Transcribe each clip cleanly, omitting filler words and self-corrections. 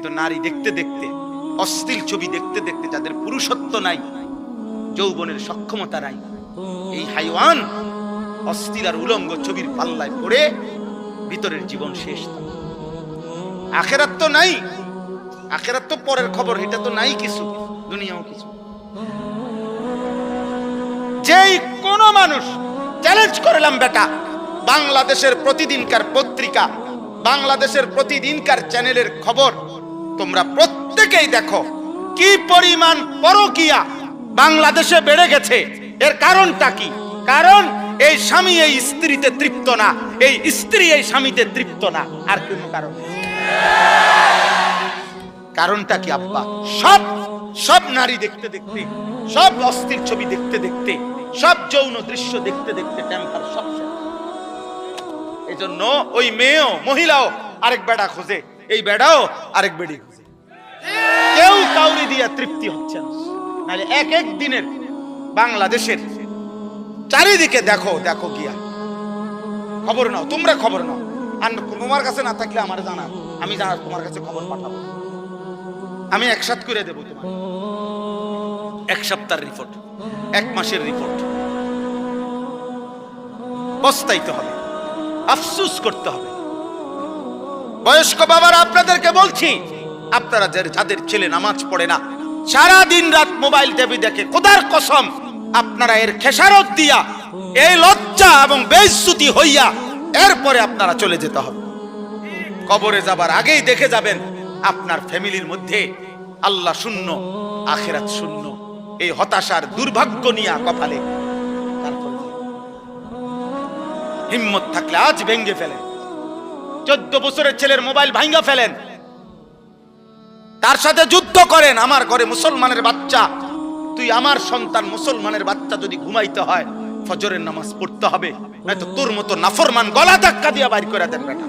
কিন্তু নারী দেখতে দেখতে, অশ্লীল ছবি দেখতে দেখতে, যাদের পুরুষত্ব নাই, যৌবনের সক্ষমতা নাই, এই হাইওয়ান অশ্লীল আর উলঙ্গ ছবির পাল্লায় পড়ে ভিতরের জীবন শেষ। আখেরাত তো নাই, আখেরাত তো পরের খবর, এটা তো নাই কিছু, দুনিয়াও কিছু। যেই কোন মানুষ চ্যালেঞ্জ করলাম বেটা, বাংলাদেশের প্রতিদিনকার পত্রিকা, বাংলাদেশের প্রতিদিনকার চ্যানেলের খবর তোমরা প্রত্যেকেই দেখো, কি পরিমাণ পরকীয়া বাংলাদেশে বেড়ে গেছে। এর কারণটা কি? কারণ এই স্বামী এই স্ত্রীতে তৃপ্ত না, এই স্ত্রী এই স্বামীতে তৃপ্ত না, আর কোনো কারণ। কারণটা কি আব্বা? সব সব নারী দেখতে দেখতে, সব অস্থির ছবি দেখতে দেখতে, সব যৌন দৃশ্য দেখতে দেখতে টেম্পার সব শেষ। এই জন্য ওই মেয়েও, মহিলাও আরেক বেড়া খোঁজে, এই বেড়াও আরেক বেড়ি খোঁজে। কেউ কাউরি দিয়া তৃপ্তি হচ্ছে না। নাহলে এক এক দিনের বাংলাদেশের চারিদিকে দেখো দেখো গিয়া, খবর নাও, তোমরা খবর নাও। আর তোমার কাছে না থাকলে আমার জানা, আমি জানা তোমার কাছে খবর পাঠাবো, আমি একসাথে করে দেবো তোমার। এক সপ্তাহের রিপোর্ট, এক মাসের রিপোর্ট, পস্তাইতে হবে, আফসোস করতে হবে। বয়স্ক বাবারা আপনাদেরকে বলছি, আপনারা যাদের ছেলে নামাজ পড়ে না, সারা দিন রাত মোবাইল টিভি দেখে, খোদার কসম আপনারা এর খেসারত দিয়া, এই লজ্জা এবং বেইজ্জতি হইয়া এরপরে আপনারা চলে যেতে হবে। কবরে যাবার আগেই দেখে যাবেন আপনার ফ্যামিলির মধ্যে আল্লাহ শূন্য, আখিরাত শূন্য, এই হতাশার দুর্ভাগ্য নিয়ে কপালে। হিম্মত থাকলে আজ ভেঙ্গে ফেলেন। 14 বছরের ছেলের মোবাইল ভাঙ্গা ফেলেন, তার সাথে যুদ্ধ করেন। আমার ঘরে মুসলমানের বাচ্চা, তুই আমার সন্তান মুসলমানের বাচ্চা, যদি ঘুমাইতে হয় ফজরের নামাজ পড়তে হবে, নয়তো তোর মতো নাফরমান গলা ধাক্কা দিয়া বাইর করে দেন বেটা।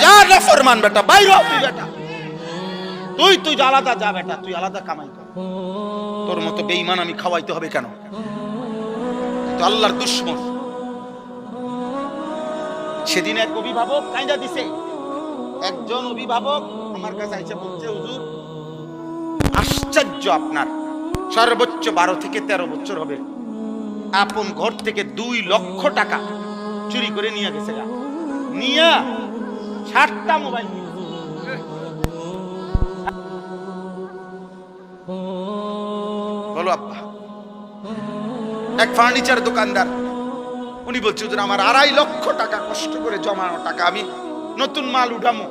যা নাফরমান বেটা, বাইর হ তুই বেটা, তুই আলাদা যা বেটা, তুই আলাদা কামাই কর। তোর মতো বেঈমান আমি খাওয়াইতে হবে কেন? তো আল্লাহর দুশমন। সেদিন এক অভিভাবক কাইন্দা দিছে, একজন অভিভাবক আমার কাছে এসে বলছে, হুজুর আশ্চর্য, আপনার সর্বোচ্চ 12 থেকে 13 বছর হবে, আপন ঘর থেকে 2 লক্ষ টাকা চুরি করে নিয়ে গেছে, নিয়ে 60টা মোবাইল। বলো আব্বা। এক ফার্নিচার দোকানদার, উনি বলছে হুজুর আমার 2.5 লক্ষ টাকা কষ্ট করে জমানো টাকা, আমি নতুন মাল উঠামো,